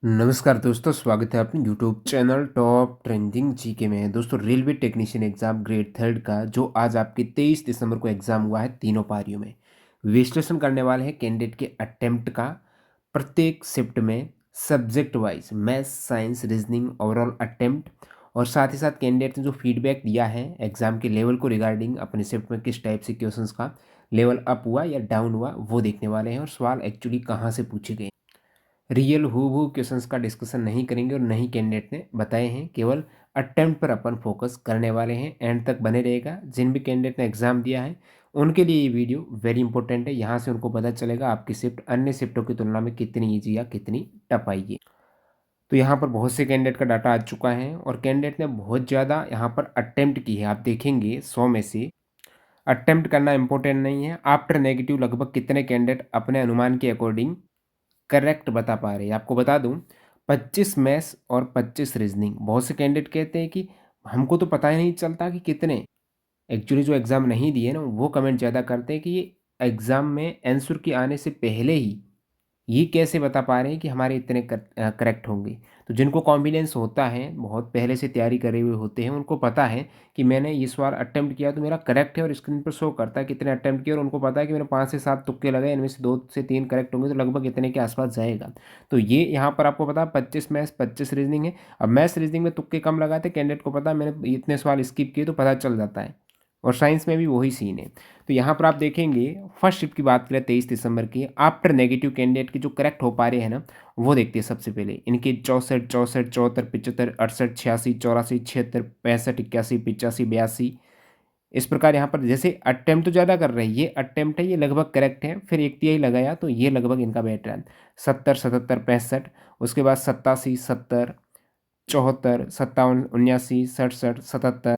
नमस्कार दोस्तों, स्वागत है अपने YouTube channel top trending GK में। दोस्तों, railway technician exam grade third का जो आज आपके 23 दिसंबर को एग्जाम हुआ है, तीनों पारियों में विश्लेषण करने वाले हैं कैंडिडेट के अटेम्प्ट का। प्रत्येक शिफ्ट में subject wise maths, science, reasoning overall attempt और साथ ही साथ कैंडिडेट ने जो फीडबैक दिया है एग्जाम के लेवल को रिगार्डिंग अपने शिफ्ट में किस टाइप से क्वेश्चंस का लेवल अप हुआ या डाउन हुआ वो देखने वाले हैं, और सवाल एक्चुअली कहाँ से पूछे गए। रियल हूबहू क्वेश्चंस का डिस्कशन नहीं करेंगे और नहीं कैंडिडेट ने बताए हैं, केवल अटेम्प्ट पर अपन फोकस करने वाले हैं। एंड तक बने रहेगा। जिन भी कैंडिडेट ने एग्जाम दिया है उनके लिए ये वीडियो वेरी इंपॉर्टेंट है। यहाँ से उनको पता चलेगा आपकी शिफ्ट अन्य शिफ्टों की तुलना में कितनी ईजी या कितनी टफ आएगी। तो यहाँ पर बहुत से कैंडिडेट का डाटा आ चुका है और कैंडिडेट ने बहुत ज़्यादा यहाँ पर अटेम्प्ट की है। आप देखेंगे 100 में से अटेम्प्ट करना इंपॉर्टेंट नहीं है, आफ्टर नेगेटिव लगभग कितने कैंडिडेट अपने अनुमान के अकॉर्डिंग करेक्ट बता पा रहे हैं। आपको बता दूं, 25 मैथ्स और 25 रीजनिंग। बहुत से कैंडिडेट कहते हैं कि हमको तो पता ही नहीं चलता कि कितने। एक्चुअली जो एग्ज़ाम नहीं दिए ना, वो कमेंट ज़्यादा करते हैं कि ये एग्ज़ाम में आंसर के आने से पहले ही ये कैसे बता पा रहे हैं कि हमारे इतने करेक्ट होंगे। तो जिनको कॉन्फिडेंस होता है, बहुत पहले से तैयारी करे हुए होते हैं, उनको पता है कि मैंने इस बार अटेम्प्ट किया तो मेरा करेक्ट है और स्क्रीन पर शो करता है कितने अटेम्प्ट किए, और उनको पता है कि मैंने 5 से 7 तुक्के लगाए, इनमें से 2 से 3 करेक्ट होंगे तो लगभग इतने के आसपास जाएगा। तो ये यहाँ पर आपको पता है 25 मैथ्स 25 रीजनिंग है। अब मैथ्स रीजनिंग में तुक्के कम लगाते कैंडिडेट को पता है मैंने इतने सवाल स्किप किए, तो पता चल जाता है। और साइंस में भी वही सीन है। तो यहाँ पर आप देखेंगे, फर्स्ट शिफ्ट की बात करें 23 दिसंबर की, आफ्टर नेगेटिव कैंडिडेट के जो करेक्ट हो पा रहे हैं ना, वो देखते हैं सबसे पहले। इनके 64 64 74 75 68 86 84 76 65 81 85 82। इस प्रकार यहाँ पर जैसे अटेम्प्ट तो ज़्यादा कर रहे हैं, ये अटेम्प्ट है, ये लगभग करेक्ट है। फिर एक तिहाई लगाया तो ये लगभग इनका बेटर है। 70 77 65, उसके बाद 87 70 74 57 79 67 77।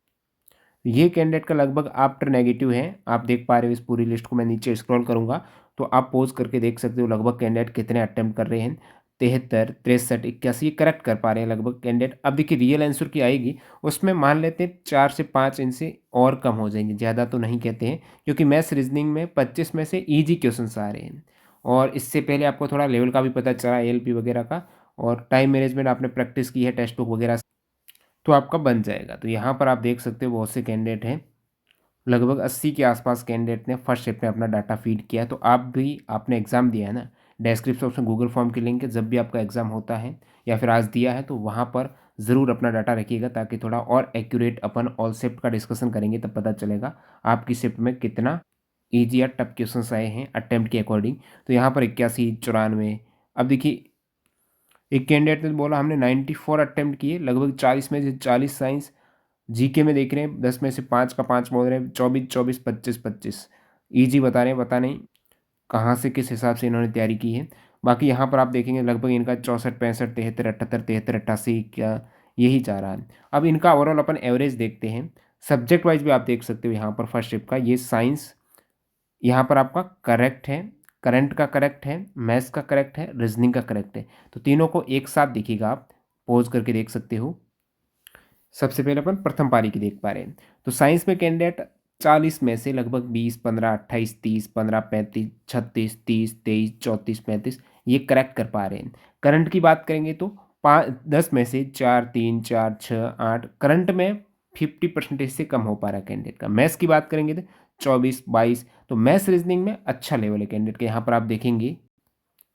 ये कैंडिडेट का लगभग आफ्टर नेगेटिव है। आप देख पा रहे हो इस पूरी लिस्ट को। मैं नीचे स्क्रॉल करूंगा तो आप पोज करके देख सकते हो लगभग कैंडिडेट कितने अटेम्प्ट कर रहे हैं। 73 63 81 ये करेक्ट कर पा रहे हैं लगभग कैंडिडेट। अब देखिए रियल आंसर की आएगी, उसमें मान लेते हैं 4 से 5 इनसे और कम हो जाएंगे, ज़्यादा तो नहीं कहते हैं, क्योंकि मैथ्स रीजनिंग में 25 में से ईजी क्वेश्चन आ रहे हैं। और इससे पहले आपको थोड़ा लेवल का भी पता चला, एएलपी वगैरह का, और टाइम मैनेजमेंट आपने प्रैक्टिस की है टेक्स्ट बुक वगैरह, तो आपका बन जाएगा। तो यहाँ पर आप देख सकते हो बहुत से कैंडिडेट हैं, लगभग 80 के आसपास कैंडिडेट ने फर्स्ट शिफ्ट में अपना डाटा फीड किया है। तो आप भी, आपने एग्ज़ाम दिया है ना, डिस्क्रिप्शन बॉक्स में गूगल फॉर्म की लिंक है। जब भी आपका एग्ज़ाम होता है या फिर आज दिया है तो वहाँ पर ज़रूर अपना डाटा रखिएगा, ताकि थोड़ा और एक्यूरेट अपन ऑल शिफ्ट का डिस्कशन करेंगे तब पता चलेगा आपकी शिफ्ट में कितना ईजी या टफ क्वेश्चन आए हैं अटेम्प्ट के अकॉर्डिंग। तो यहाँ पर 81 94। अब देखिए, एक कैंडिडेट ने बोला हमने 94 अटेम्प्ट किए, लगभग 40 में से 40 साइंस। जीके में देख रहे हैं 10 में से 5 का 5 बोल रहे हैं, 24 24 25 25। ईजी बता रहे हैं, पता नहीं कहाँ से किस हिसाब से इन्होंने तैयारी की है। बाकी यहाँ पर आप देखेंगे लगभग इनका 64 65 73 78 73 88 क्या यही जा रहा है। अब इनका ओवरऑल अपन एवरेज देखते हैं। सब्जेक्ट वाइज भी आप देख सकते हो यहाँ पर फर्स्ट शिफ्ट का, ये साइंस यहाँ पर आपका करेक्ट है, करंट का करेक्ट है, मैथ्स का करेक्ट है, रीजनिंग का करेक्ट है। तो तीनों को एक साथ देखिएगा, आप पॉज करके देख सकते हो। सबसे पहले अपन प्रथम पारी की देख पा रहे हैं। तो साइंस में कैंडिडेट 40 में से लगभग 20 15 28 30 15 35 36 30 23 34 35 ये करेक्ट कर पा रहे हैं। करंट की बात करेंगे तो 10 में से 4 3 4 6 8, करंट में 50% से कम हो पा रहा है कैंडिडेट का। मैथ्स की बात करेंगे तो 24 22। तो मैथ्स रीजनिंग में अच्छा लेवल है कैंडिडेट का। यहाँ पर आप देखेंगे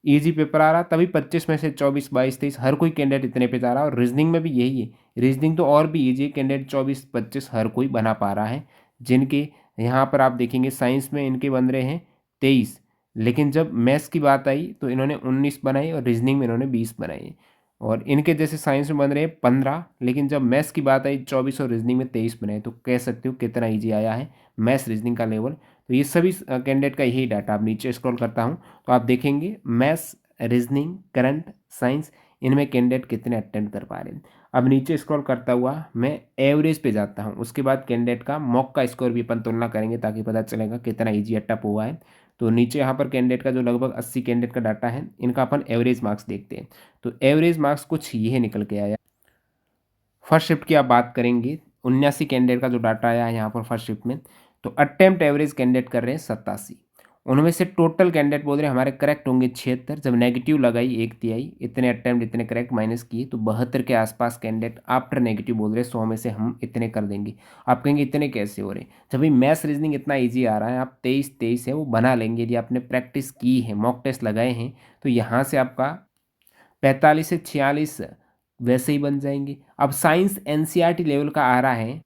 ईजी पेपर आ रहा, तभी 25 में से 24 22 23 हर कोई कैंडिडेट इतने पे जा रहा है। और रीजनिंग में भी यही है, रीजनिंग तो और भी ईजी है, कैंडिडेट 24 25 हर कोई बना पा रहा है। जिनके यहाँ पर आप देखेंगे साइंस में इनके बन रहे हैं 23, लेकिन जब मैथ्स की बात आई तो इन्होंने 19 बनाई और रीजनिंग में इन्होंने 20 बनाई। और इनके जैसे साइंस में बन रहे हैं 15, लेकिन जब मैथ्स की बात आई 24 और रीजनिंग में 23 बनाए। तो कह सकते हो कितना ईजी आया है मैथ्स रीजनिंग का लेवल। तो ये सभी कैंडिडेट का यही डाटा। आप नीचे स्क्रॉल करता हूँ तो आप देखेंगे मैथ्स, रीजनिंग, करंट, साइंस, इनमें कैंडिडेट कितने अटेम्प्ट कर पा रहे हैं। अब नीचे स्क्रॉल करता हुआ मैं एवरेज पे जाता हूँ, उसके बाद कैंडिडेट का मॉक का स्कोर भी अपन तुलना करेंगे ताकि पता चलेगा कितना ईजी या टफ हुआ है। तो नीचे यहाँ पर कैंडिडेट का जो लगभग 80 कैंडिडेट का डाटा है, इनका अपन एवरेज मार्क्स देखते हैं। तो एवरेज मार्क्स कुछ ये निकल के आया। फर्स्ट शिफ्ट की आप बात करेंगे, 79 कैंडिडेट का जो डाटा आया है यहाँ पर फर्स्ट शिफ्ट में, तो अटेम्प्ट एवरेज कैंडिडेट कर रहे हैं 87, उनमें से टोटल कैंडिडेट बोल रहे हैं हमारे करेक्ट होंगे 76। जब नेगेटिव लगाई 1/3 इतने अटेम्प्ट इतने करेक्ट माइनस किए तो 72 के आसपास कैंडिडेट आफ्टर नेगेटिव बोल रहे हैं 100 में से हम इतने कर देंगे। आप कहेंगे इतने कैसे हो रहे हैं? जब भी मैथ्स रीजनिंग इतना ईजी आ रहा है, आप 23 है वो बना लेंगे। यदि आपने प्रैक्टिस की है, मॉक टेस्ट लगाए हैं, तो यहाँ से आपका 45 से 46 वैसे ही बन जाएंगे। अब साइंस एनसीईआरटी लेवल का आ रहा है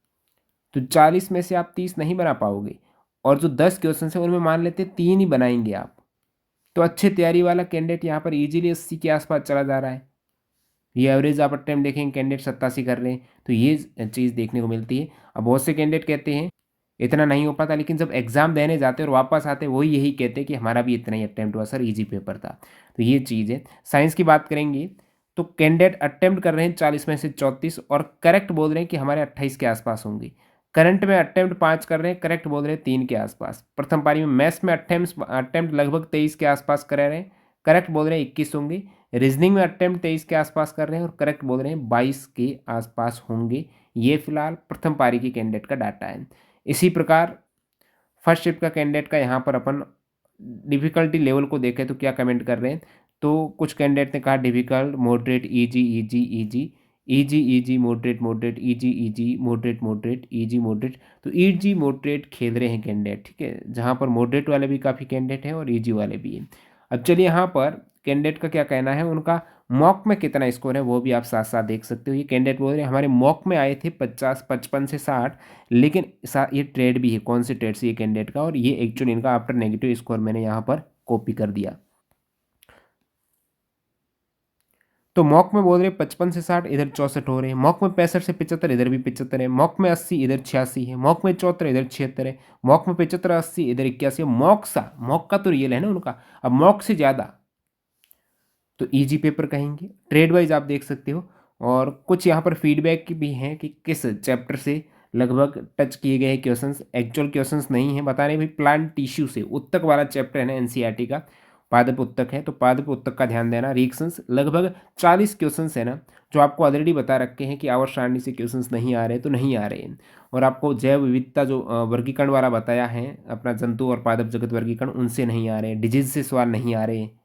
तो 40 में से आप 30 नहीं बना पाओगे, और जो 10 क्वेश्चन है उनमें मान लेते 3 ही बनाएंगे आप। तो अच्छे तैयारी वाला कैंडिडेट यहाँ पर इजीली 80 के आसपास चला जा रहा है। ये एवरेज आप अटेम्प्ट देखेंगे कैंडिडेट 87 कर रहे हैं, तो ये चीज़ देखने को मिलती है। अब बहुत से कैंडिडेट कहते हैं इतना नहीं हो पाता, लेकिन जब एग्ज़ाम देने जाते हैं और वापस आते हैं वही यही कहते हैं कि हमारा भी इतना ही अटेम्प्ट हुआ सर, ईजी पेपर था। तो ये चीज़ है। साइंस की बात करेंगे तो कैंडिडेट अटेम्प्ट कर रहे हैं 40 में से 34, और करेक्ट बोल रहे हैं कि हमारे 28 के आसपास होंगे। करंट में अटेम्प्ट 5 कर रहे हैं, करेक्ट बोल रहे हैं 3 के आसपास। प्रथम पारी में मैथ्स में अटेम्प्ट लगभग 23 के आसपास कर रहे हैं, करेक्ट बोल रहे हैं 21 होंगे। रीजनिंग में अटेम्प्ट 23 के आसपास कर रहे हैं और करेक्ट बोल रहे हैं 22 के आसपास होंगे। ये फिलहाल प्रथम पारी के कैंडिडेट का डाटा है। इसी प्रकार फर्स्ट शिफ्ट का कैंडिडेट का यहाँ पर अपन डिफ़िकल्टी लेवल को देखें तो क्या कमेंट कर रहे हैं, तो कुछ कैंडिडेट ने कहा difficult, moderate, easy easy easy, easy easy, moderate moderate, easy easy, moderate moderate, easy moderate. तो इजी मॉडरेट खेल रहे हैं कैंडिडेट, ठीक है, जहाँ पर मॉडरेट वाले भी काफ़ी कैंडिडेट हैं और इजी वाले भी हैं। अब चलिए यहाँ पर कैंडिडेट का क्या कहना है, उनका मॉक में कितना स्कोर है वो भी आप साथ साथ देख सकते हो। ये कैंडिडेट बोल रहे हैं हमारे मॉक में आए थे 50, 55 से 60, लेकिन ये ट्रेड भी है, कौन से ट्रेड से ये कैंडिडेट का, और ये एक्चुअली इनका आफ्टर नेगेटिव स्कोर मैंने यहाँ पर कॉपी कर दिया। तो मॉक में बोल रहे 55 से 60, इधर 64 हो रहे हैं। मॉक में 65 से 75, इधर भी 75 है। मॉक में 80, इधर 86 है। मॉक में 74, इधर 76 है। मॉक में 75, 80, इधर 81 है। मॉक का तो रियल है ना उनका, अब मॉक से ज़्यादा तो इजी पेपर कहेंगे। ट्रेड वाइज आप देख सकते हो, और कुछ यहाँ पर फीडबैक भी हैं कि किस चैप्टर से लगभग टच किए गए क्वेश्चंस। एक्चुअल क्वेश्चंस नहीं है, बता रहे भाई प्लांट टिश्यू से उत्तक वाला चैप्टर है ना एनसीईआरटी का, पादप उत्तक है, तो पादप उत्तक का ध्यान देना। रिएक्शंस लगभग 40 क्वेश्चंस है ना, जो आपको ऑलरेडी बता रखे हैं कि आवर्त सारणी से क्वेश्चंस नहीं आ रहे तो नहीं आ रहे हैं। और आपको जैव विविधता जो वर्गीकरण वाला बताया है अपना, जंतु और पादप जगत वर्गीकरण, उनसे नहीं आ रहे हैं। डिजीज से सवाल नहीं आ रहे हैं।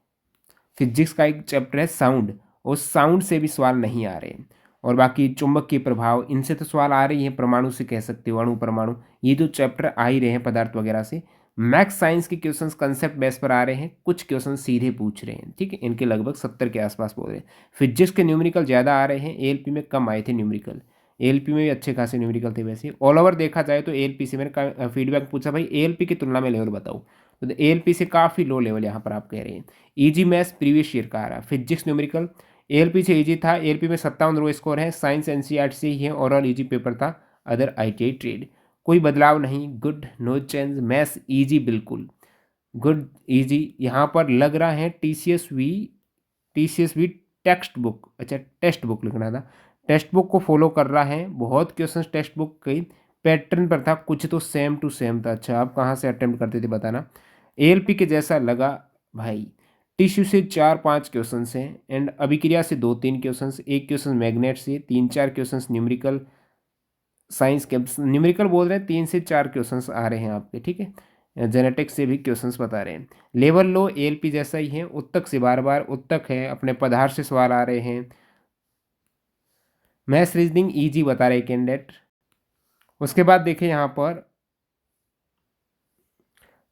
फिजिक्स का एक चैप्टर है साउंड, उस साउंड से भी सवाल नहीं आ रहे हैं। और बाकी चुंबक के प्रभाव, इनसे तो सवाल आ रही हैं, परमाणु से कह सकते हो, अणु परमाणु, ये जो चैप्टर आ ही रहे हैं पदार्थ वगैरह से। मैथ्स साइंस के क्वेश्चंस कंसेप्ट बेस पर आ रहे हैं, कुछ क्वेश्चन सीधे पूछ रहे हैं, ठीक है, इनके लगभग 70 के आसपास बोल रहे हैं। फिजिक्स के न्यूमेरिकल ज़्यादा आ रहे हैं, एएलपी में कम आए थे न्यूमेरिकल। एएलपी में भी अच्छे खासे न्यूमेरिकल थे। वैसे ऑल ओवर देखा जाए तो एएलपी से मैंने फीडबैक पूछा भाई एएलपी की तुलना में लेवल बताओ, तो एएलपी से काफ़ी लो लेवल यहाँ पर आप कह रहे हैं। इजी मैथ्स प्रीवियस ईयर का आ रहा है। फिजिक्स न्यूमेरिकल एएलपी से इजी था, एएलपी में 57 रो स्कोर है। साइंस एनसीईआरटी से ही है, ओवरऑल इजी पेपर था। अदर आईटीआई ट्रेड कोई बदलाव नहीं, good, no change. Maths easy, बिल्कुल गुड इजी। यहाँ पर लग रहा है टीसीएसवी टेक्स्ट बुक, अच्छा टेक्स्ट बुक लिखना था, टेक्स्ट बुक को फॉलो कर रहा है। बहुत क्वेश्चन टेक्स्ट बुक के पैटर्न पर था, कुछ तो सेम टू सेम था। अच्छा आप कहाँ से अटेम्प्ट करते थे बताना। एएलपी के जैसा लगा भाई। टिश्यू से 4-5 क्वेश्चन हैं, एंड अभिक्रिया से 2-3 क्वेश्चन, एक क्वेश्चन मैग्नेट से, 3-4 क्वेश्चन न्यूमेरिकल। साइंस के न्यूमेरिकल बोल रहे हैं 3 से 4 क्वेश्चंस आ रहे हैं आपके, ठीक है। जेनेटिक्स से भी क्वेश्चंस बता रहे हैं। लेवल लो एएलपी जैसा ही है, उत्तक से बार बार उत्तक है, अपने पदार्थ से सवाल आ रहे हैं। मैथ्स रीजनिंग इजी बता रहे कैंडिडेट। उसके बाद देखें यहाँ पर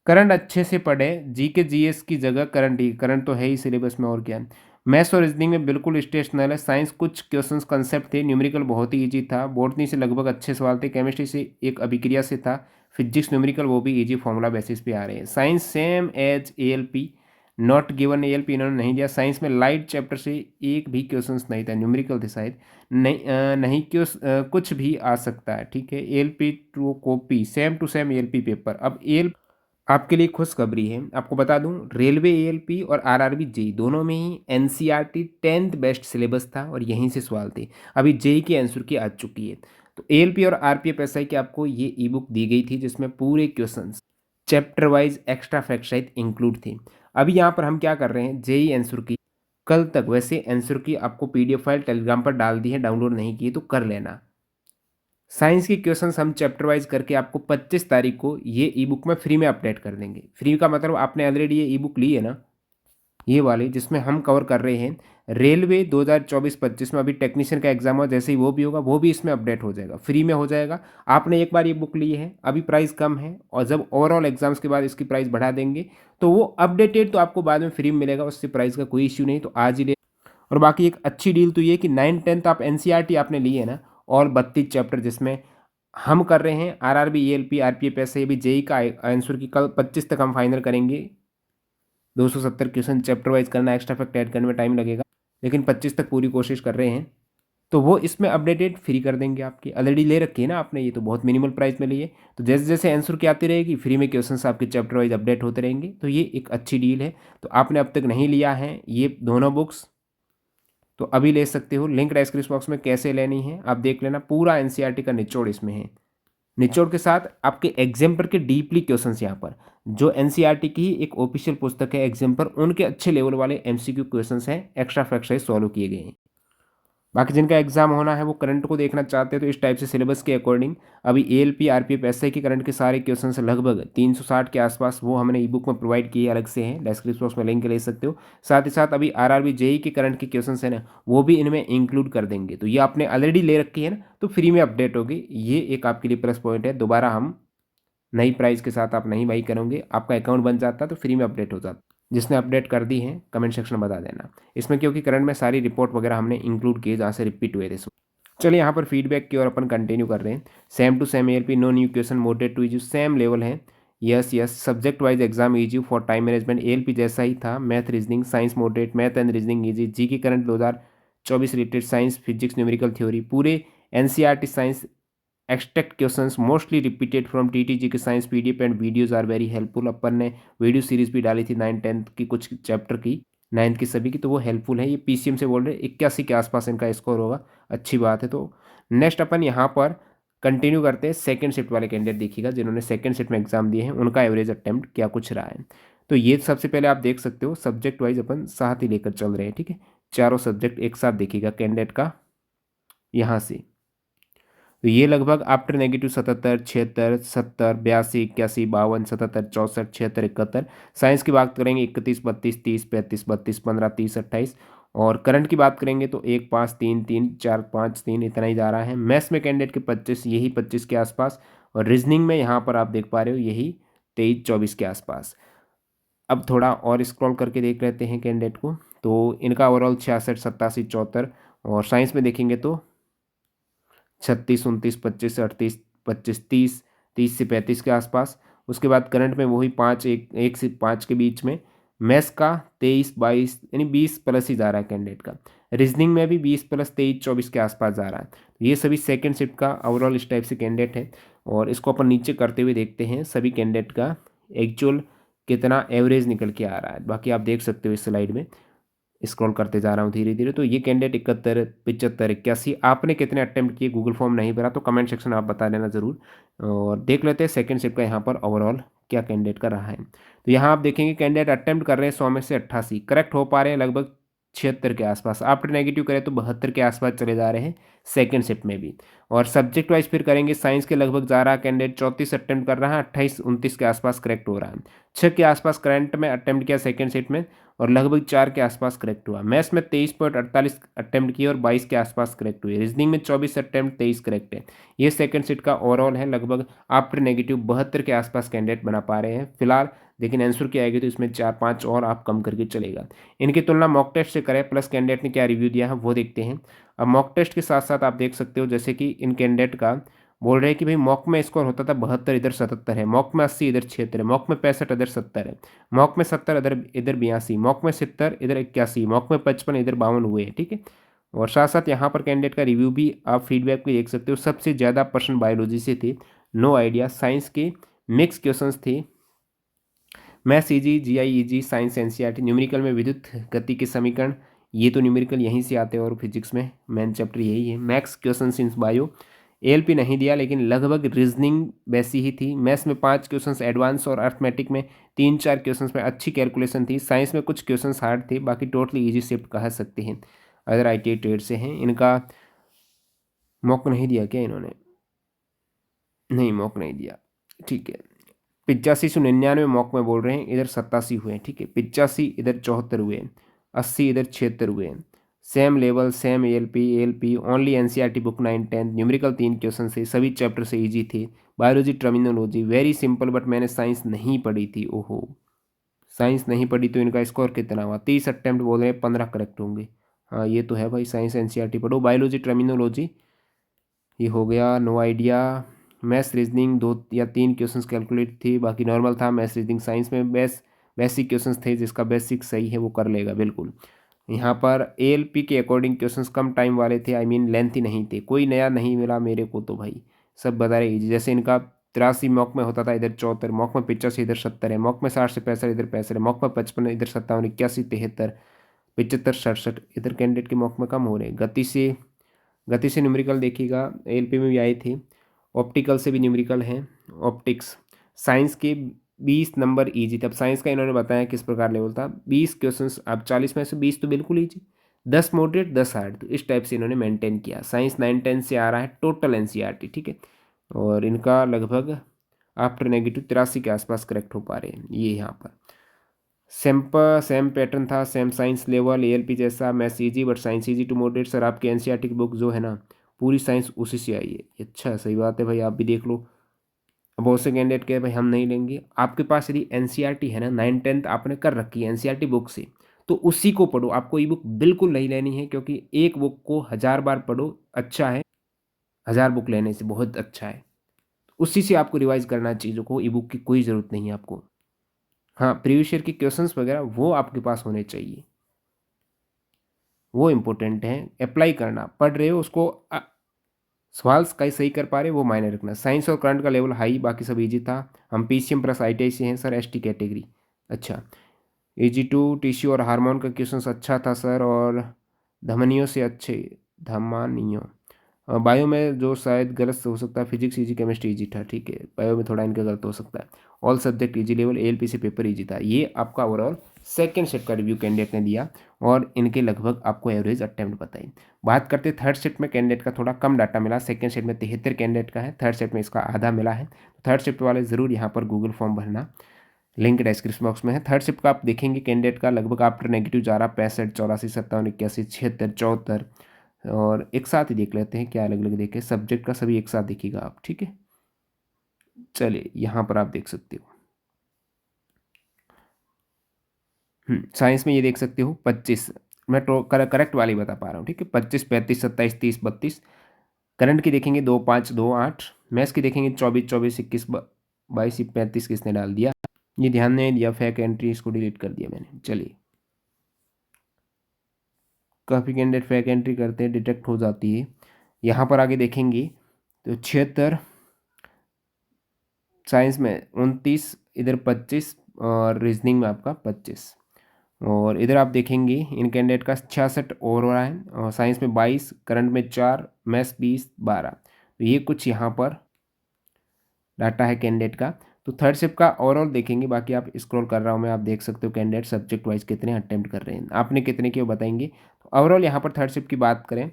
करंट अच्छे से पढ़े, जीके जीएस की जगह करंट ही, करंट तो है ही सिलेबस में, और क्या। मैथ्स और रीजनिंग में बिल्कुल स्टेशनल है। साइंस कुछ क्वेश्चंस कंसेप्ट थे, न्यूमेरिकल बहुत ही इजी था। बॉटनी से लगभग अच्छे सवाल थे, केमिस्ट्री से एक अभिक्रिया से था। फिजिक्स न्यूमेरिकल वो भी इजी फॉर्मूला बेसिस पे आ रहे हैं। Science same as ALP, not given ALP इन्होंने नहीं दिया। साइंस में लाइट चैप्टर से एक भी क्वेश्चन नहीं था, न्यूमेरिकल थे शायद, नहीं कुछ भी आ सकता है, ठीक है। ALP to copy same to same ALP paper. अब एल आपके लिए खुशखबरी है, आपको बता दूं रेलवे एएलपी और आरआरबी जेई दोनों में ही एनसीईआरटी 10th बेस्ट सिलेबस था और यहीं से सवाल थे। अभी जेई की आंसर की आ चुकी है। तो एएलपी और आरपीएफ एसआई की आपको ये ई बुक दी गई थी, जिसमें पूरे questions chapter wise extra fact सहित इंक्लूड थे। अभी यहाँ पर हम क्या कर रहे हैं, जेई आंसर की कल तक, वैसे आंसर की आपको पीडीएफ फाइल टेलीग्राम पर डाल दी है, डाउनलोड नहीं की तो कर लेना। साइंस के क्वेश्चंस हम चैप्टर वाइज करके आपको 25 तारीख को ये ई बुक में फ्री में अपडेट कर देंगे। फ्री का मतलब आपने ऑलरेडी ये ई बुक ली है ना, ये वाली जिसमें हम कवर कर रहे हैं रेलवे 2024-25 में। अभी टेक्नीशियन का एग्जाम हुआ, जैसे ही वो भी होगा वो भी इसमें अपडेट हो जाएगा, फ्री में हो जाएगा। आपने एक बार ये बुक ली है, अभी प्राइस कम है, और जब ओवरऑल एग्जाम्स के बाद इसकी प्राइस बढ़ा देंगे तो वो अपडेटेड तो आपको बाद में फ्री में मिलेगा, उससे प्राइस का कोई इश्यू नहीं। तो आज ही ले। और बाकी एक अच्छी डील तो ये कि 9th-10th आप एनसीईआरटी आपने ली है ना, और 32 चैप्टर जिसमें हम कर रहे हैं आरआरबी, ईएलपी, आरपीएफ, ये भी जेई का आंसर की कल 25 तक हम फाइनल करेंगे। 270 क्वेश्चन चैप्टर वाइज करना, एक्स्ट्रा फैक्ट ऐड करने में टाइम लगेगा, लेकिन 25 तक पूरी कोशिश कर रहे हैं। तो वो इसमें अपडेटेड फ्री कर देंगे। आपकी ऑलरेडी ले रखी है ना आपने, ये तो बहुत मिनिमल प्राइस में ली है। तो जैसे जैसे आंसर की आती रहेगी फ्री में क्वेश्चंस आपके चैप्टर वाइज अपडेट होते रहेंगे। तो ये एक अच्छी डील है। तो आपने अब तक नहीं लिया है ये दोनों बुक्स, तो अभी ले सकते हो। लिंक डिस्क्रिप्शन बॉक्स में कैसे लेनी है आप देख लेना, पूरा एनसीईआरटी का निचोड़ इसमें है। निचोड़ के साथ आपके एग्जाम्पल के डीपली क्वेश्चंस यहाँ पर, जो एनसीईआरटी की ही एक ऑफिशियल पुस्तक है एग्जाम्पल, उनके अच्छे लेवल वाले एमसीक्यू क्वेश्चंस हैं, एक्स्ट्रा फैक्ट से सॉल्व किए गए हैं। बाकी जिनका एग्जाम होना है वो करंट को देखना चाहते हैं तो इस टाइप से सिलेबस के अकॉर्डिंग अभी एएलपी, आरपीएफ, एसआई के करंट के सारे क्वेश्चंस लगभग 360 के आसपास वो हमने ई बुक में प्रोवाइड किए अलग से हैं, डिस्क्रिप्शन बॉक्स में लिंक ले सकते हो। साथ ही साथ अभी आरआरबी, जेई के करंट के क्वेश्चंस है ना, वो भी इनमें इंक्लूड कर देंगे। तो ये आपने ऑलरेडी ले रखी है ना, तो फ्री में अपडेट होगी। ये एक आपके लिए प्लस पॉइंट है। दोबारा हम नई प्राइस के साथ आप नहीं बाई करोगे, आपका अकाउंट बन जाता तो फ्री में अपडेट हो जाता। जिसने अपडेट कर दी है कमेंट सेक्शन में बता देना इसमें, क्योंकि करंट में सारी रिपोर्ट वगैरह हमने इंक्लूड किए जहाँ से रिपीट हुए थे। चलिए यहाँ पर फीडबैक की ओर अपन कंटिन्यू कर रहे हैं। Same to same ALP, no new question, moderate to easy, same level है। Yes yes, subject wise exam easy for time management, ALP जैसा ही था। Math, reasoning, science moderate, math and reasoning easy. G K current 2024 related science, physics, numerical theory, पूरे NCERT science extract questions mostly repeated from TTG के science PDF and videos are very helpful. अपन ने video series भी डाली थी 9th-10th की कुछ chapter की, 9th की सभी की, तो वो हेल्पफुल है। ये पीसीएम से बोल रहे हैं 81 के आसपास इनका स्कोर होगा, अच्छी बात है। तो नेक्स्ट अपन यहाँ पर कंटिन्यू करते हैं। सेकंड शिफ्ट वाले कैंडिडेट देखिएगा जिन्होंने सेकंड शिफ्ट में एग्जाम दिए हैं, उनका एवरेज अटेम्प्ट क्या कुछ रहा है। तो ये सबसे पहले आप देख सकते हो, सब्जेक्ट वाइज अपन साथ ही लेकर चल रहे हैं, ठीक है। चारों सब्जेक्ट एक साथ देखिएगा कैंडिडेट का यहाँ से। तो ये लगभग आफ्टर नेगेटिव 77, 76, 70, 82, 81, 52, 77, 64, 76, 71। साइंस की बात करेंगे 31, 32, 30, 35, 32, 15, 30, 28। और करंट की बात करेंगे तो 1, 5, 3, 3, 4, 5, 3 इतना ही जा रहा है। मैथ्स में कैंडिडेट के 25, यही 25 के आसपास। और रीजनिंग में यहाँ पर आप देख पा रहे हो यही 23, 24 के आसपास। अब थोड़ा और स्क्रॉल करके देख लेते हैं कैंडिडेट को, तो इनका ओवरऑल 66, 87, 74। और साइंस में देखेंगे तो 36, 29, 25, 38, 25, 30, 30 से 35 के आसपास। उसके बाद करंट में वही 5, 1 से 5 के बीच में। मैथ्स का 23, 22 यानी 20 प्लस ही जा रहा है कैंडिडेट का। रीजनिंग में भी 20 प्लस 23, 24 के आसपास जा रहा है। तो ये सभी सेकंड शिफ्ट का ओवरऑल इस टाइप से कैंडिडेट है। और इसको अपन नीचे करते हुए देखते हैं सभी कैंडिडेट का एक्चुअल कितना एवरेज निकल के आ रहा है। बाकी आप देख सकते हो इस स्लाइड में, स्क्रॉल करते जा रहा हूँ धीरे धीरे। तो ये कैंडिडेट 71, 75, 81। आपने कितने अटेम्प्ट किए, गूगल फॉर्म नहीं भरा तो कमेंट सेक्शन आप बता देना ज़रूर। और देख लेते हैं सेकंड शिफ्ट का यहाँ पर ओवरऑल क्या कैंडिडेट का रहा है। तो यहाँ आप देखेंगे कैंडिडेट अटेम्प्ट कर रहे हैं 100 में से 88, करेक्ट हो पा रहे हैं लगभग 76 के आसपास। आफ्टर नेगेटिव करें तो 72 के आसपास चले जा रहे हैं सेकेंड शिफ्ट में भी। और सब्जेक्ट वाइज फिर करेंगे, साइंस के लगभग जा रहा है कैंडिडेट 34 अटेम्प्ट कर रहा है, 28, 29 के आसपास करेक्ट हो रहा है। 6 के आसपास करंट में अटेम्प्ट किया सेकेंड शिफ्ट में, और लगभग 4 के आसपास करेक्ट हुआ। मैथ्स में 23.48 अटेम्प्ट किए और 22 के आसपास करेक्ट हुए। रीजनिंग में 24 अटेम्प्ट, 23 करेक्ट है। ये सेकंड शिफ्ट का ओवरऑल है, लगभग आफ्टर नेगेटिव 72 के आसपास कैंडिडेट बना पा रहे हैं फिलहाल। लेकिन आंसर की आएगी तो इसमें 4-5 और आप कम करके चलेगा। इनकी तुलना मॉक टेस्ट से करें, प्लस कैंडिडेट ने क्या रिव्यू दिया है वो देखते हैं। अब मॉक टेस्ट के साथ साथ आप देख सकते हो जैसे कि इन कैंडिडेट का बोल रहे हैं कि भाई मॉक में स्कोर होता था 72, इधर 77 है। मॉक में 80, इधर 76 है। मॉक में 65, इधर 70 है। मॉक में 70, इधर 82। मॉक में 70, इधर 81। मॉक में 55, इधर 52 हुए हैं, ठीक है। और साथ साथ यहाँ पर कैंडिडेट का रिव्यू भी आप फीडबैक भी देख सकते हो। सबसे ज़्यादा पर्सन बायोलॉजी से थे, नो आइडिया। साइंस के मिक्स क्वेश्चंस थे, maths easy, GI easy, science NCERT. Numerical में विद्युत गति के समीकरण, ये तो न्यूमेरिकल यहीं से आते हैं, और फिजिक्स में मेन चैप्टर यही है। Maths question since bio, ALP नहीं दिया लेकिन लगभग रीजनिंग वैसी ही थी। मैथ्स में 5 क्वेश्चंस एडवांस, और अर्थमेटिक में 3-4 क्वेश्चंस में अच्छी कैलकुलेशन थी। साइंस में कुछ क्वेश्चंस हार्ड थे, बाकी टोटली इजी शिफ्ट कह सकते हैं। अदर आईटीआई ट्रेड से हैं, इनका मॉक नहीं दिया क्या इन्होंने? नहीं मॉक नहीं दिया, ठीक है। 85 से 99 मॉक में बोल रहे हैं, इधर 87 हुए हैं, ठीक है। 85 इधर 74 हुए, 80 इधर 76 हुए। Same level, same ALP only NCERT book 9-10, numerical 3 question थे, सभी चैप्टर से इजी थे। Biology terminology very simple, but मैंने साइंस नहीं पढ़ी थी, ओहो साइंस नहीं पढ़ी तो इनका स्कोर कितना हुआ? 30 अटेम्प्ट बोल रहे हैं, 15 करेक्ट होंगे। हाँ ये तो है भाई, साइंस एनसीईआरटी पढ़ो। बायोलॉजी टर्मिनोलॉजी ये हो गया, नो आइडिया। मैथ्स रीजनिंग 2 या 3 क्वेश्चंस कैलकुलेट थी, बाकी नॉर्मल था। मैथ्स रीजनिंग साइंस में बेसिक क्वेश्चंस थे, जिसका बेसिक सही है वो कर लेगा बिल्कुल। यहाँ पर एएलपी के अकॉर्डिंग क्वेश्चंस कम टाइम वाले थे, आई मीन लेंथी नहीं थे। कोई नया नहीं मिला मेरे को तो भाई, सब बता रहे इजी। जैसे इनका 83 मॉक में होता था, इधर 74, मॉक में 85 इधर 70 है, मॉक में 60 से 65 इधर 65 है, मॉक में 55 इधर 57, 81 73, 75 67 इधर कैंडिडेट के मॉक में कम हो रहे। गति से न्यूमेरिकल देखिएगा, एएलपी में भी आई थी। ऑप्टिकल से भी न्यूमेरिकल हैं, ऑप्टिक्स। साइंस के 20 नंबर ईजी थे। अब साइंस का इन्होंने बताया किस प्रकार लेवल था। 20 क्वेश्चंस, अब 40 में से 20 तो बिल्कुल ईजी, 10 मॉडरेट 10 हार्ड, तो इस टाइप से इन्होंने मेंटेन किया। साइंस 9-10 से आ रहा है टोटल एनसीईआरटी, ठीक है। और इनका लगभग आफ्टर नेगेटिव 83 के आसपास करेक्ट हो पा रहे हैं ये यहाँ पर। सेम पैटर्न था, सेम साइंस लेवल, एएलपी जैसा। Maths easy but science easy to moderate. Sir आपकी एनसीईआरटी की बुक जो है ना, पूरी साइंस उसी से आई है। अच्छा सही बात है भाई, आप भी देख लो। अब बहुत से कैंडिडेट कहे भाई हम नहीं लेंगे। आपके पास यदि एनसीईआरटी है ना, 9-10 आपने कर रखी है एनसीईआरटी बुक से, तो उसी को पढ़ो। आपको ई बुक बिल्कुल नहीं लेनी है, क्योंकि एक बुक को 1000 बार पढ़ो अच्छा है, 1000 बुक लेने से बहुत अच्छा है। उसी से आपको रिवाइज करना है चीज़ों को, ई बुक की कोई ज़रूरत नहीं है आपको। हाँ प्रीवियस ईयर के क्वेश्चंस वगैरह वो आपके पास होने चाहिए, वो इम्पोर्टेंट है। अप्लाई करना, पढ़ रहे हो उसको, सवाल कई सही कर पा रहे वो मायने रखना। साइंस और करंट का लेवल हाई, बाकी सब इजी था। हम पीसीएम प्लस आईटीआई से हैं सर, एसटी कैटेगरी। अच्छा, इजी टू टिश्यू और हार्मोन का क्वेश्चन अच्छा था सर, और धमनियों से अच्छे, धमनियों। बायो में जो शायद गलत हो सकता है, फिजिक्स इजी, केमिस्ट्री इजी था, ठीक है। बायो में थोड़ा इनका गलत हो सकता है। All subject easy level, ALP से पेपर इजी था। ये आपका ओवरऑल सेकंड सेट का रिव्यू कैंडिडेट ने दिया, और इनके लगभग आपको एवरेज अटेम्प्ट बताई। बात करते थर्ड सेट में, कैंडिडेट का थोड़ा कम डाटा मिला। सेकंड सेट में 73 कैंडिडेट का है, थर्ड सेट में इसका आधा मिला है। थर्ड सेट वाले ज़रूर यहाँ पर गूगल फॉर्म भरना, लिंक डिस्क्रिप्शन बॉक्स में है। थर्ड शिफ्ट का आप देखेंगे कैंडिडेट का लगभग आफ्टर नेगेटिव जा रहा, 65 84 57 81 76 74। और एक साथ ही देख लेते हैं क्या अलग अलग देखे, सब्जेक्ट का सभी एक साथ देखिएगा आप, ठीक है। चलिए यहाँ पर आप देख सकते हो, साइंस में ये देख सकते हो 25, मैं तो करेक्ट वाली बता पा रहा हूँ, ठीक है। 25 35 27 30 32। करंट की देखेंगे 2 5 2 8। मैथ्स की देखेंगे 24 24 21 22 35 किसने डाल दिया, ये ध्यान नहीं दिया, फेक एंट्री, इसको डिलीट कर दिया मैंने। चलिए, काफ़ी कैंडिडेट फेक एंट्री करते हैं, डिटेक्ट हो जाती है। यहाँ पर आगे देखेंगे तो 76, साइंस में 29, इधर 25, और रीजनिंग में आपका 25। और इधर आप देखेंगे इन कैंडिडेट का 66 ओवर हो रहा है, और साइंस में 22, करंट में 4, मैथ्स 20 12। तो ये कुछ यहाँ पर डाटा है कैंडिडेट का। तो थर्ड शिफ्ट का ओवरऑल देखेंगे, बाकी आप स्क्रॉल कर रहा हूँ मैं, आप देख सकते हो कैंडिडेट सब्जेक्ट वाइज कितने अटेम्प्ट कर रहे हैं, आपने कितने किए बताएंगे। तो ओवरऑल यहाँ पर थर्ड शिफ्ट की बात करें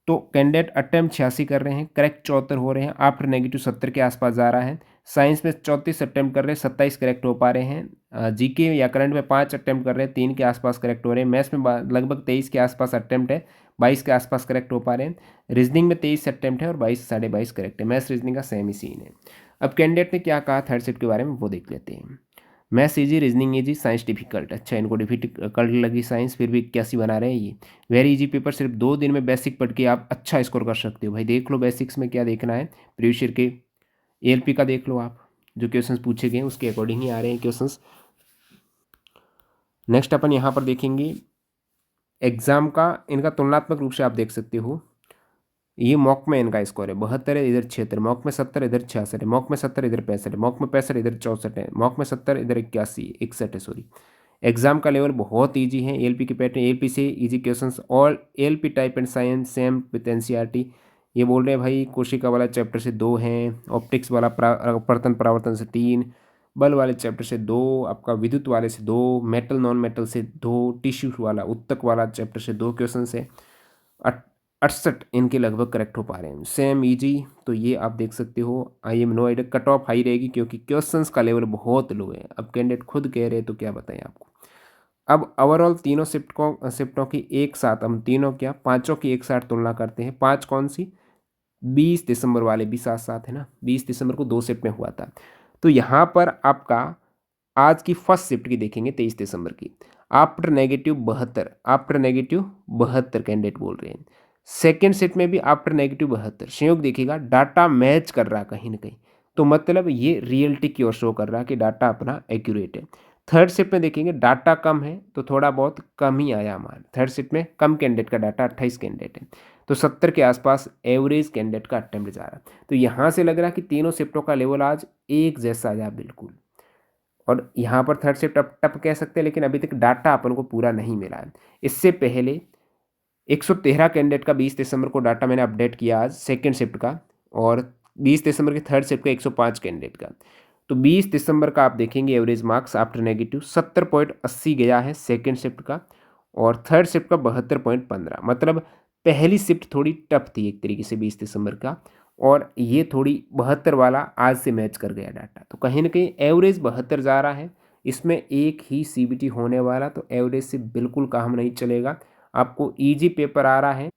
तो कैंडिडेट अटेम्प्ट 86 कर रहे हैं, करेक्ट 74 हो रहे हैं, आफ्टर नेगेटिव 70 के आसपास जा रहा है। साइंस में 34 अटेम्प्ट कर रहे हैं, 27 करेक्ट हो पा रहे हैं। जीके या करंट में 5 अटेम्प्ट कर रहे हैं, 3 के आसपास करेक्ट हो रहे हैं। मैथ्स में लगभग 23 के आसपास अटेम्प्ट है, 22 के आसपास करेक्ट हो पा रहे हैं। रीजनिंग में 23 अटेम्प्ट है और 22 22.5 करेक्ट है। मैथ्स रीजनिंग का सेम ही सीन है। अब कैंडिडेट ने क्या कहा थर्ड शिफ्ट के बारे में वो देख लेते हैं। Maths easy, reasoning easy, science difficult. अच्छा, इनको डिफिकल्ट लगी साइंस, फिर भी 81 बना रहे हैं ये। वेरी इजी पेपर, सिर्फ 2 दिन में बेसिक पढ़ के आप अच्छा स्कोर कर सकते हो भाई। देख लो बेसिक्स में क्या देखना है, प्रीवियस ईयर के एएलपी का देख लो आप, जो क्वेश्चंस पूछे गए हैं उसके अकॉर्डिंग ही आ रहे हैं क्वेश्चंस। नेक्स्ट अपन यहाँ पर देखेंगे एग्जाम का, इनका तुलनात्मक रूप से आप देख सकते हो। ये मॉक में इनका स्कोर है 72 है, इधर 76, मॉक में 70 इधर 66 है, मॉक में 70 इधर 65 है, मॉक में 65 इधर 64 है, मॉक में 70 इधर 81 61 है, सॉरी। एग्जाम का लेवल बहुत इजी है। एएलपी के पैटर्न, एएलपी से easy questions, all ALP type and science same with NCERT. ये बोल रहे हैं भाई कोशिका वाला चैप्टर से 2 हैं, ऑप्टिक्स वाला अपवर्तन परावर्तन से 3, बल वाले चैप्टर से 2, आपका विद्युत वाले से 2, मेटल नॉन मेटल से 2, टिश्यू वाला उत्तक वाला चैप्टर से 2 क्वेश्चन है। 68 इनके लगभग करेक्ट हो पा रहे हैं। सेम ईजी, तो ये आप देख सकते हो। I am no idea, cut off high रहेगी क्योंकि क्वेश्चंस का लेवल बहुत लो है। अब कैंडिडेट खुद कह रहे हैं तो क्या बताएं आपको। अब ओवरऑल तीनों शिफ्टों की एक साथ हम तीनों क्या पांचों की एक साथ तुलना करते हैं। पांच कौन सी, 20 दिसंबर वाले भी साथ साथ है ना, 20 दिसंबर को 2 शिफ्ट में हुआ था। तो यहाँ पर आपका आज की फर्स्ट शिफ्ट की देखेंगे 23 दिसंबर की, आफ्टर नेगेटिव 72 कैंडिडेट बोल रहे हैं। सेकेंड शिफ्ट में भी आफ्टर नेगेटिव 72 संयोग देखिएगा, डाटा मैच कर रहा कहीं ना कहीं, तो मतलब ये रियलिटी की ओर शो कर रहा है कि डाटा अपना एक्यूरेट है। थर्ड शिफ्ट में देखेंगे डाटा कम है तो थोड़ा बहुत कम ही आया हमारा, थर्ड शिफ्ट में कम कैंडिडेट का डाटा 28 कैंडिडेट है, तो 70 के आसपास एवरेज कैंडिडेट का अटेम्प्ट जा रहा है। तो यहाँ से लग रहा है कि तीनों शिफ्टों का लेवल आज एक जैसा आया बिल्कुल। और यहाँ पर थर्ड शिफ्ट टप टप कह सकते हैं, लेकिन अभी तक डाटा अपन को पूरा नहीं मिला है। इससे पहले 113 कैंडिडेट का 20 दिसंबर को डाटा मैंने अपडेट किया आज सेकेंड शिफ्ट का, और 20 दिसंबर के थर्ड शिफ्ट का 105 कैंडिडेट का। तो 20 दिसंबर का आप देखेंगे एवरेज मार्क्स आफ्टर नेगेटिव 70.80 गया है सेकेंड शिफ्ट का, और थर्ड शिफ्ट का 72.15। मतलब पहली शिफ्ट थोड़ी टफ थी एक तरीके से 20 दिसंबर का, और ये थोड़ी 72 वाला आज से मैच कर गया डाटा, तो कहीं ना कहीं एवरेज 72 जा रहा है। इसमें एक ही सीबीटी होने वाला, तो एवरेज से बिल्कुल काम नहीं चलेगा। आपको इजी पेपर आ रहा है,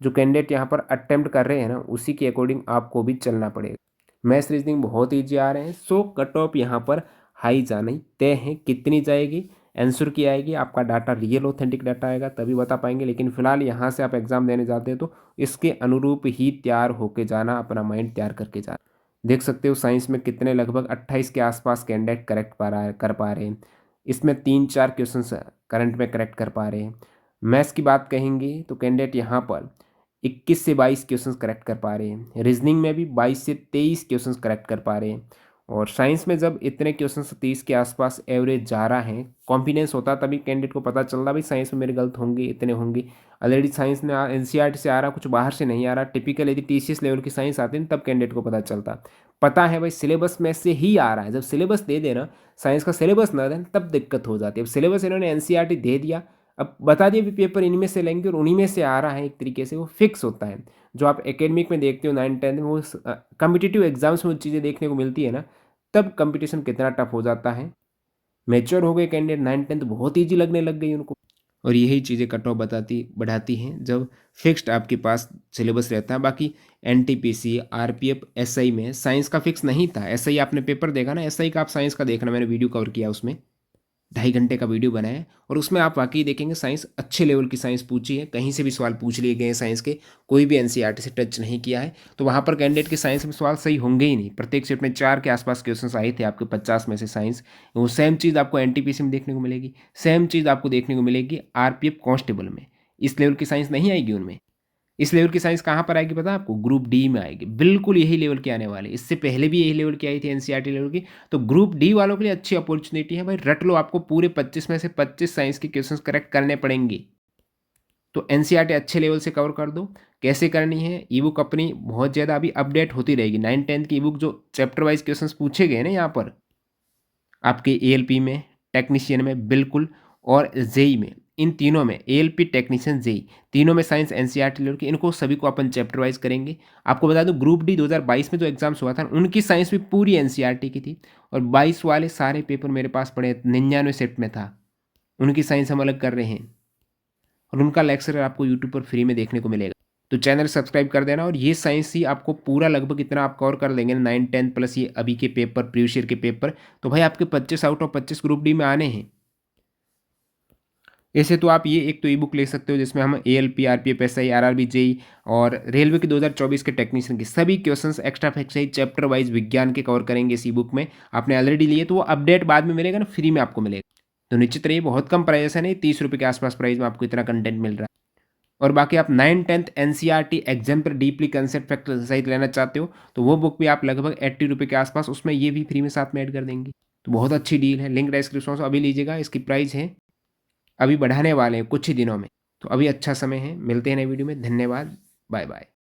जो कैंडिडेट यहाँ पर अटेम्प्ट कर रहे हैं ना उसी के अकॉर्डिंग आपको भी चलना पड़ेगा। मैथ्स रीजनिंग बहुत ईजी आ रहे हैं, सो कट ऑफ यहाँ पर हाई जाना ही तय है। कितनी जाएगी, आंसर की आएगी, आपका डाटा रियल ऑथेंटिक डाटा आएगा तभी बता पाएंगे। लेकिन फिलहाल यहाँ से आप एग्जाम देने जाते हैं तो इसके अनुरूप ही तैयार होके जाना, अपना माइंड तैयार करके जाना। देख सकते हो साइंस में कितने, लगभग 28 के आसपास कैंडिडेट करेक्ट कर पा रहे हैं। इसमें 3-4 क्वेश्चन करंट में करेक्ट कर पा रहे हैं। मैथ्स की बात कहेंगे तो कैंडिडेट यहाँ पर 21 से 22 क्वेश्चन करेक्ट कर पा रहे हैं। रीजनिंग में भी 22 से 23 क्वेश्चन करेक्ट कर पा रहे हैं। और साइंस में जब इतने क्वेश्चन 30 के आसपास एवरेज जा रहा है, कॉन्फिडेंस होता तभी कैंडिडेट को पता चल रहा भाई साइंस में मेरे गलत होंगे, इतने होंगे। ऑलरेडी साइंस में एनसीईआरटी से आ रहा, कुछ बाहर से नहीं आ रहा। टिपिकल यदि टीसीएस लेवल की साइंस आती है तब कैंडिडेट को पता है भाई सिलेबस में से ही आ रहा है। जब सिलेबस दे देना, साइंस का सिलेबस ना दें तब दिक्कत हो जाती है। अब सिलेबस इन्होंने एनसीईआरटी दे दिया, अब बता दिए भी पेपर इनमें से लेंगे और उन्हीं में से आ रहा है, एक तरीके से वो फिक्स होता है। जो आप एकेडमिक में देखते हो 9-10 में, वो कम्पिटिटिव एग्जाम्स में वो चीज़ें देखने को मिलती है ना, तब कंपटीशन कितना टफ हो जाता है। मैच्योर हो गए कैंडिडेट, 9-10 बहुत ईजी लगने लग गई उनको। और यही चीज़ें कट ऑफ बढ़ाती हैं जब फिक्स्ड आपके पास सिलेबस रहता है। बाकी एनटीपीसी, आरपीएफ, एसआई में साइंस का फिक्स नहीं था। एसआई आपने पेपर देखा ना, एसआई का आप साइंस का देखना, मैंने वीडियो कवर किया उसमें, 2.5 घंटे का वीडियो बनाया है, और उसमें आप वाकई देखेंगे साइंस अच्छे लेवल की साइंस पूछी है, कहीं से भी सवाल पूछ लिए गए हैं साइंस के, कोई भी एनसीईआरटी से टच नहीं किया है। तो वहाँ पर कैंडिडेट के साइंस में सवाल सही होंगे ही नहीं। प्रत्येक शिफ्ट में 4 के आसपास क्वेश्चन आए थे आपके 50 में से साइंस। वो सेम चीज़ आपको एनटीपीसी में देखने को मिलेगी, सेम चीज़ आपको देखने को मिलेगी आरपीएफ कांस्टेबल में। इस लेवल की साइंस नहीं आएगी उनमें। इस लेवल की साइंस कहाँ पर आएगी पता है आपको, ग्रुप डी में आएगी। बिल्कुल यही लेवल की आने वाले, इससे पहले भी यही लेवल की आई थी एनसीईआरटी लेवल की। तो ग्रुप डी वालों के लिए अच्छी अपॉर्चुनिटी है भाई, रट लो। आपको पूरे 25 में से 25 साइंस के क्वेश्चंस करेक्ट करने पड़ेंगे। तो एनसीईआरटी अच्छे लेवल से कवर कर दो। कैसे करनी है, ई बुक अपनी बहुत ज़्यादा अभी अपडेट होती रहेगी। 9-10 की ई बुक जो चैप्टर वाइज क्वेश्चंस पूछे गए ना यहाँ पर आपके एएलपी में, टेक्नीशियन में बिल्कुल, और जेई में, इन तीनों में, एएलपी, टेक्नीशियन, जेई, तीनों में साइंस एनसीईआरटी लेवल की, इनको सभी को अपन चैप्टर वाइज करेंगे। आपको बता दूं ग्रुप डी 2022 में जो एग्जाम्स हुआ था उनकी साइंस भी पूरी एनसीईआरटी की थी, और 22 वाले सारे पेपर मेरे पास पड़े, 99 शिफ्ट में था, उनकी साइंस हम अलग कर रहे हैं, और उनका लेक्चर आपको यूट्यूब पर फ्री में देखने को मिलेगा। तो चैनल सब्सक्राइब कर देना। और ये साइंस ही आपको पूरा लगभग इतना आप कवर कर लेंगे 9-10 प्लस ये अभी के पेपर, प्रीवियस ईयर के पेपर, तो भाई आपके 25 आउट ऑफ 25 ग्रुप डी में आने हैं। ऐसे तो आप ये एक तो ई बुक ले सकते हो जिसमें हम ALP, RPF, SI, RRB, JE और रेलवे के 2024 के टेक्नीशियन के सभी questions extra fact chapter wise विज्ञान के कवर करेंगे इस ई बुक में। आपने ऑलरेडी लिए तो वो अपडेट बाद में मिलेगा ना, फ्री में आपको मिलेगा। तो निश्चित रहिए, बहुत कम प्राइस है, नहीं 30 रुपये के आसपास प्राइस में आपको इतना कंटेंट मिल रहा है। और बाकी आप 9-10 एनसीईआरटी एग्जाम पर डीपली कंसेप्ट फैक्टर सहित लेना चाहते हो तो वो बुक भी आप लगभग 80 रुपये के आसपास, उसमें ये भी फ्री में साथ में ऐड कर देंगे। तो बहुत अच्छी डील है, लिंक डिस्क्रिप्शन से अभी लीजिएगा। इसकी प्राइस है, अभी बढ़ाने वाले हैं कुछ ही दिनों में, तो अभी अच्छा समय है। मिलते हैं नई वीडियो में, धन्यवाद, बाय बाय।